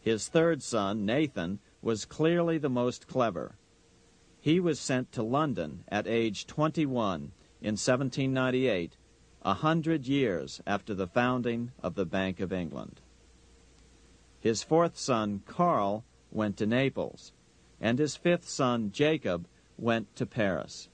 His third son, Nathan, was clearly the most clever. He was sent to London at age 21 in 1798, 100 years after the founding of the Bank of England. His fourth son, Carl, went to Naples, and his fifth son, Jacob, went to Paris.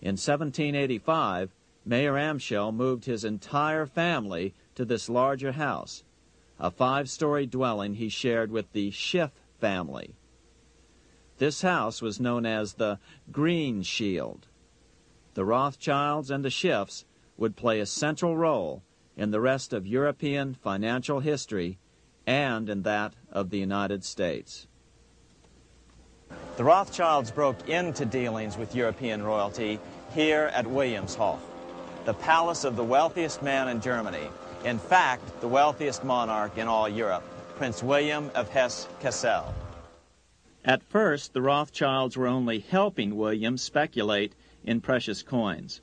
In 1785, Mayor Amschel moved his entire family to this larger house, a 5-story dwelling he shared with the Schiff family. This house was known as the Green Shield. The Rothschilds and the Schiffs would play a central role in the rest of European financial history and in that of the United States. The Rothschilds broke into dealings with European royalty here at Wilhelmshof, the palace of the wealthiest man in Germany, in fact, the wealthiest monarch in all Europe, Prince William of Hesse-Kassel. At first, the Rothschilds were only helping William speculate in precious coins.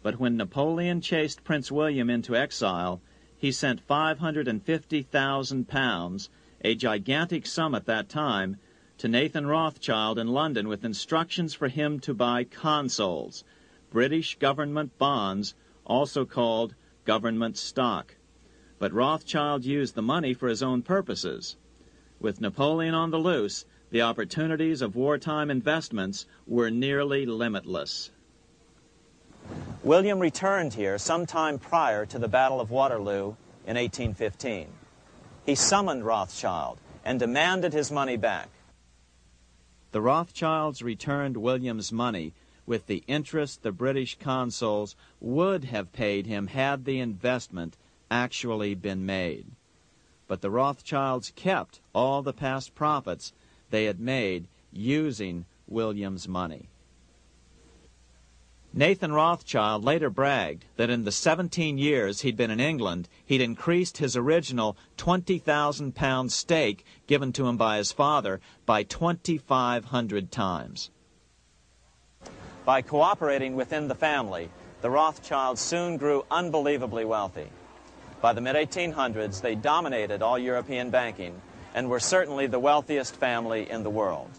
But when Napoleon chased Prince William into exile, he sent 550,000 pounds, a gigantic sum at that time, to Nathan Rothschild in London with instructions for him to buy consols, British government bonds, also called government stock. But Rothschild used the money for his own purposes. With Napoleon on the loose, the opportunities of wartime investments were nearly limitless. William returned here sometime prior to the Battle of Waterloo in 1815. He summoned Rothschild and demanded his money back. The Rothschilds returned William's money with the interest the British consuls would have paid him had the investment actually been made. But the Rothschilds kept all the past profits they had made using William's money. Nathan Rothschild later bragged that in the 17 years he'd been in England, he'd increased his original 20,000 pound stake given to him by his father by 2,500 times. By cooperating within the family, the Rothschilds soon grew unbelievably wealthy. By the mid-1800s, they dominated all European banking and were certainly the wealthiest family in the world.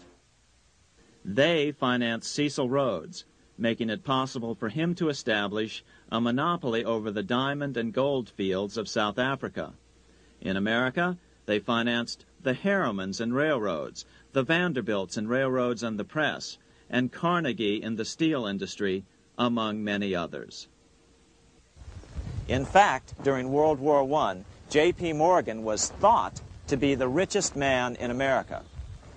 They financed Cecil Rhodes, making it possible for him to establish a monopoly over the diamond and gold fields of South Africa. In America, they financed the Harrimans and railroads, the Vanderbilts in railroads and the press, and Carnegie in the steel industry, among many others. In fact, during World War I, J.P. Morgan was thought to be the richest man in America.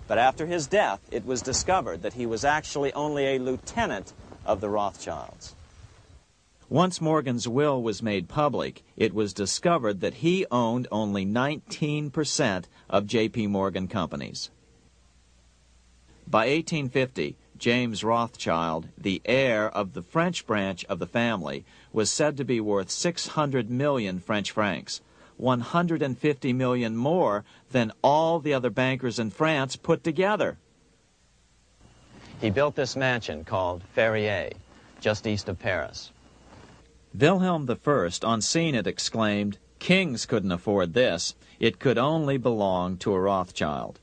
But after his death, it was discovered that he was actually only a lieutenant of the Rothschilds. Once Morgan's will was made public, it was discovered that he owned only 19% of J.P. Morgan companies. By 1850, James Rothschild, the heir of the French branch of the family, was said to be worth 600 million French francs, 150 million more than all the other bankers in France put together. He built this mansion called Ferrier, just east of Paris. Wilhelm I, on seeing it, exclaimed, "Kings couldn't afford this. It could only belong to a Rothschild."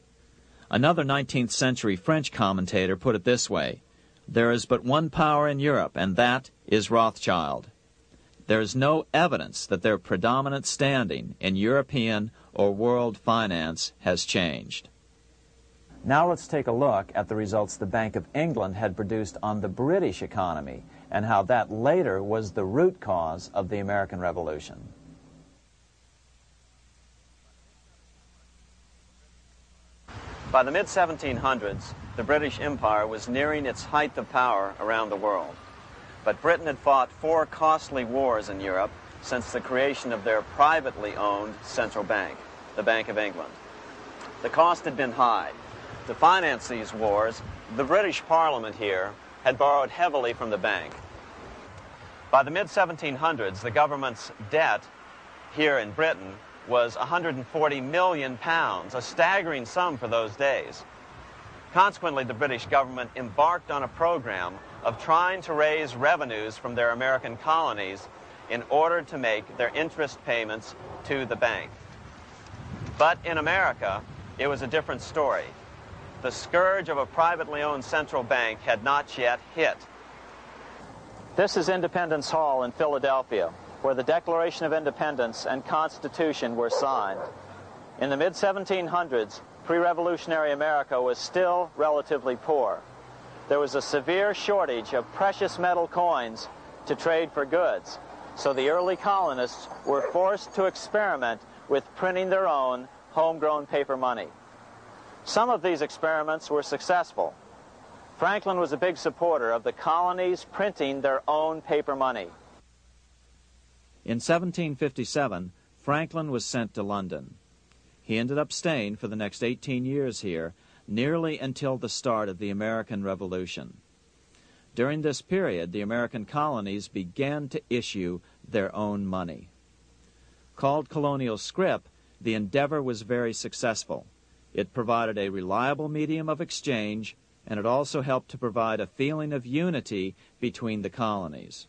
Another 19th century French commentator put it this way: "There is but one power in Europe, and that is Rothschild." There is no evidence that their predominant standing in European or world finance has changed. Now let's take a look at the results the Bank of England had produced on the British economy and how that later was the root cause of the American Revolution. By the mid-1700s, the British Empire was nearing its height of power around the world. But Britain had fought 4 costly wars in Europe since the creation of their privately owned central bank, the Bank of England. The cost had been high. To finance these wars, the British Parliament here had borrowed heavily from the bank. By the mid-1700s, the government's debt here in Britain was 140 million pounds, a staggering sum for those days. Consequently, the British government embarked on a program of trying to raise revenues from their American colonies in order to make their interest payments to the bank. But in America, it was a different story. The scourge of a privately owned central bank had not yet hit. This is Independence Hall in Philadelphia, where the Declaration of Independence and Constitution were signed. In the mid-1700s, pre-revolutionary America was still relatively poor. There was a severe shortage of precious metal coins to trade for goods, so the early colonists were forced to experiment with printing their own homegrown paper money. Some of these experiments were successful. Franklin was a big supporter of the colonies printing their own paper money. In 1757, Franklin was sent to London. He ended up staying for the next 18 years here, nearly until the start of the American Revolution. During this period, the American colonies began to issue their own money. Called colonial scrip, the endeavor was very successful. It provided a reliable medium of exchange, and it also helped to provide a feeling of unity between the colonies.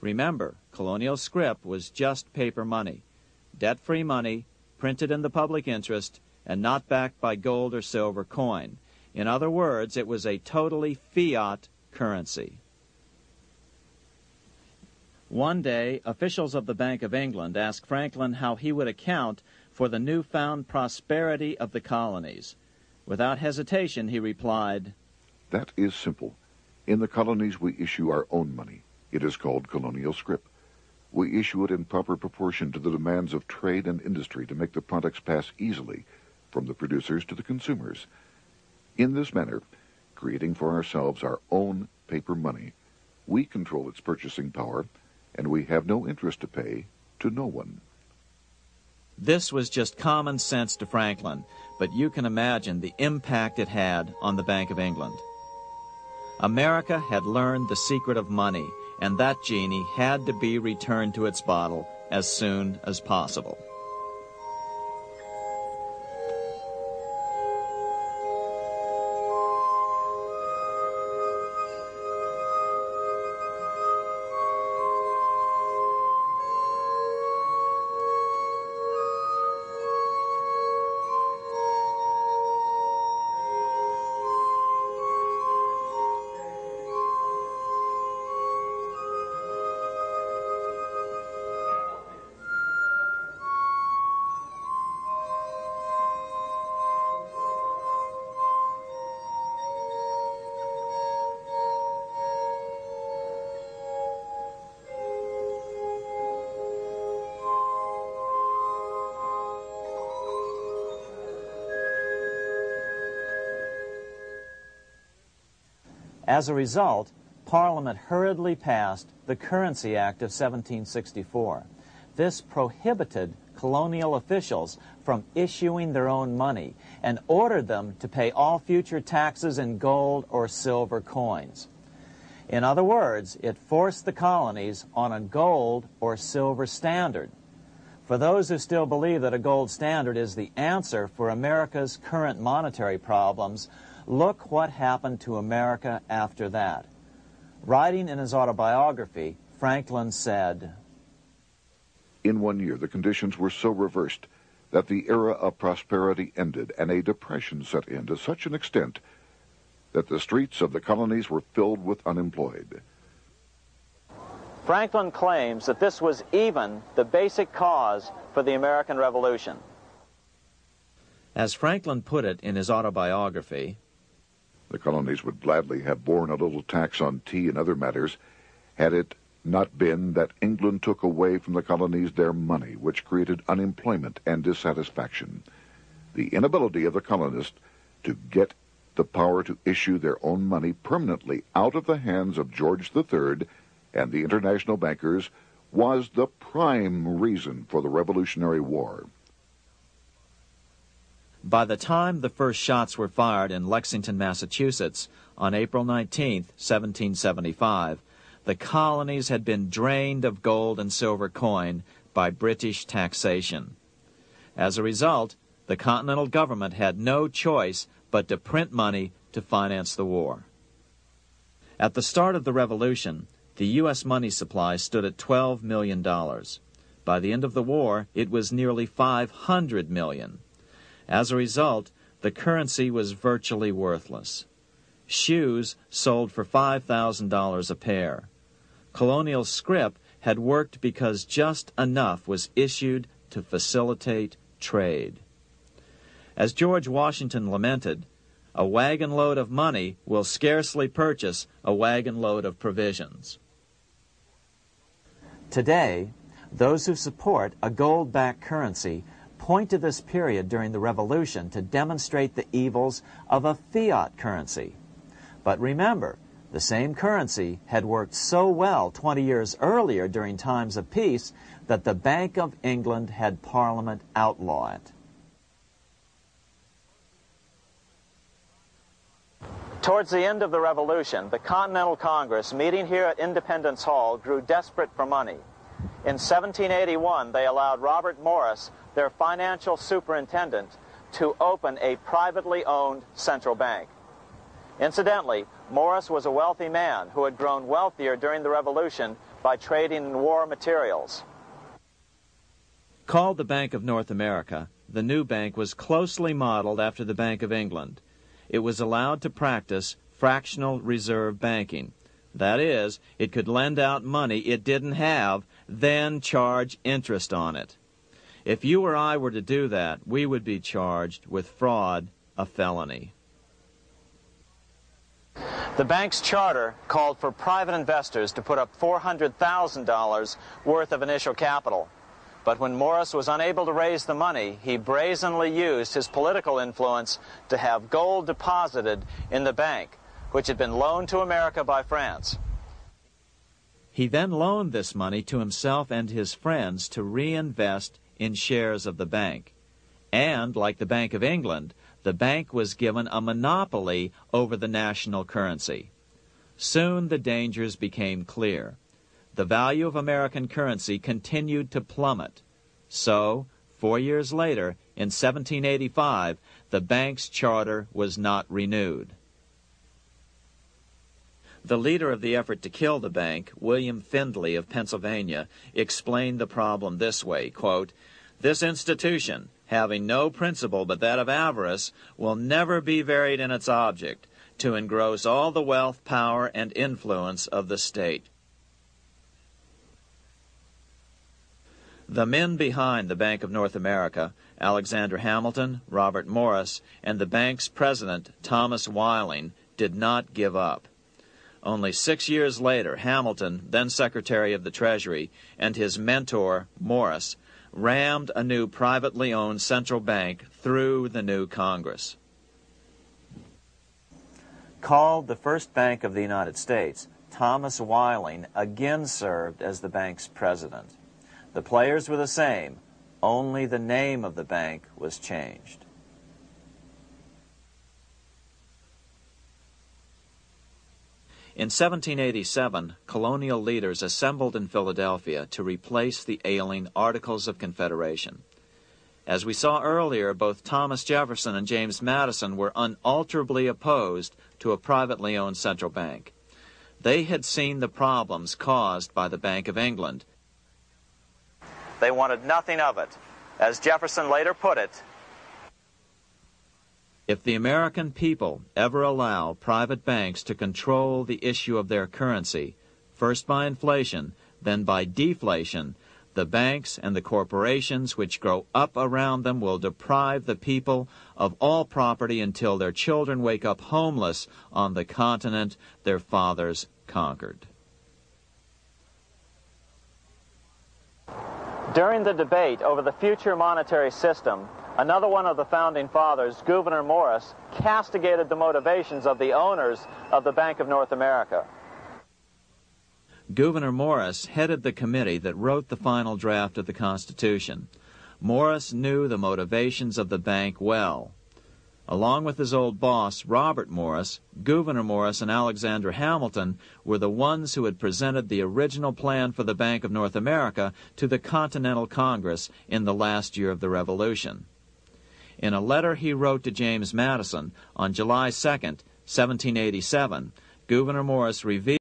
Remember, colonial scrip was just paper money, debt-free money, printed in the public interest, and not backed by gold or silver coin. In other words, it was a totally fiat currency. One day, officials of the Bank of England asked Franklin how he would account for the newfound prosperity of the colonies. Without hesitation, he replied, "That is simple. In the colonies we issue our own money. It is called colonial scrip. We issue it in proper proportion to the demands of trade and industry to make the products pass easily from the producers to the consumers. In this manner, creating for ourselves our own paper money, we control its purchasing power, and we have no interest to pay to no one." This was just common sense to Franklin, but you can imagine the impact it had on the Bank of England. America had learned the secret of money, and that genie had to be returned to its bottle as soon as possible. As a result, Parliament hurriedly passed the Currency Act of 1764. This prohibited colonial officials from issuing their own money and ordered them to pay all future taxes in gold or silver coins. In other words, it forced the colonies on a gold or silver standard. For those who still believe that a gold standard is the answer for America's current monetary problems, look what happened to America after that. Writing in his autobiography, Franklin said, "In 1 year, the conditions were so reversed that the era of prosperity ended and a depression set in to such an extent that the streets of the colonies were filled with unemployed." Franklin claims that this was even the basic cause for the American Revolution. As Franklin put it in his autobiography, "The colonies would gladly have borne a little tax on tea and other matters had it not been that England took away from the colonies their money, which created unemployment and dissatisfaction. The inability of the colonists to get the power to issue their own money permanently out of the hands of George III and the international bankers was the prime reason for the Revolutionary War." By the time the first shots were fired in Lexington, Massachusetts, on April 19, 1775, the colonies had been drained of gold and silver coin by British taxation. As a result, the Continental government had no choice but to print money to finance the war. At the start of the Revolution, the U.S. money supply stood at $12 million. By the end of the war, it was nearly 500 million. As a result, the currency was virtually worthless. Shoes sold for $5,000 a pair. Colonial scrip had worked because just enough was issued to facilitate trade. As George Washington lamented, a wagon load of money will scarcely purchase a wagon load of provisions. Today, those who support a gold-backed currency point to this period during the Revolution to demonstrate the evils of a fiat currency. But remember, the same currency had worked so well 20 years earlier during times of peace that the Bank of England had Parliament outlaw it. Towards the end of the Revolution, the Continental Congress, meeting here at Independence Hall, grew desperate for money. In 1781, they allowed Robert Morris, their financial superintendent, to open a privately owned central bank. Incidentally, Morris was a wealthy man who had grown wealthier during the Revolution by trading in war materials. Called the Bank of North America, the new bank was closely modeled after the Bank of England. It was allowed to practice fractional reserve banking. That is, it could lend out money it didn't have, then charge interest on it. If you or I were to do that, we would be charged with fraud, a felony. The bank's charter called for private investors to put up $400,000 worth of initial capital. But when Morris was unable to raise the money, he brazenly used his political influence to have gold deposited in the bank, which had been loaned to America by France. He then loaned this money to himself and his friends to reinvest in shares of the bank. And, like the Bank of England, the bank was given a monopoly over the national currency. Soon the dangers became clear. The value of American currency continued to plummet. So, 4 years later, in 1785, the bank's charter was not renewed. The leader of the effort to kill the bank, William Findley of Pennsylvania, explained the problem this way, quote, "This institution, having no principle but that of avarice, will never be varied in its object, to engross all the wealth, power, and influence of the state." The men behind the Bank of North America, Alexander Hamilton, Robert Morris, and the bank's president, Thomas Whiling, did not give up. Only 6 years later, Hamilton, then Secretary of the Treasury, and his mentor, Morris, rammed a new privately owned central bank through the new Congress. Called the first Bank of the United States, Thomas Whiling again served as the bank's president. The players were the same, only the name of the bank was changed. In 1787, colonial leaders assembled in Philadelphia to replace the ailing Articles of Confederation. As we saw earlier, both Thomas Jefferson and James Madison were unalterably opposed to a privately owned central bank. They had seen the problems caused by the Bank of England. They wanted nothing of it. As Jefferson later put it, "If the American people ever allow private banks to control the issue of their currency, first by inflation, then by deflation, the banks and the corporations which grow up around them will deprive the people of all property until their children wake up homeless on the continent their fathers conquered." During the debate over the future monetary system, another one of the founding fathers, Gouverneur Morris, castigated the motivations of the owners of the Bank of North America. Gouverneur Morris headed the committee that wrote the final draft of the Constitution. Morris knew the motivations of the bank well. Along with his old boss, Robert Morris, Gouverneur Morris and Alexander Hamilton were the ones who had presented the original plan for the Bank of North America to the Continental Congress in the last year of the Revolution. In a letter he wrote to James Madison on July 2, 1787, Gouverneur Morris revealed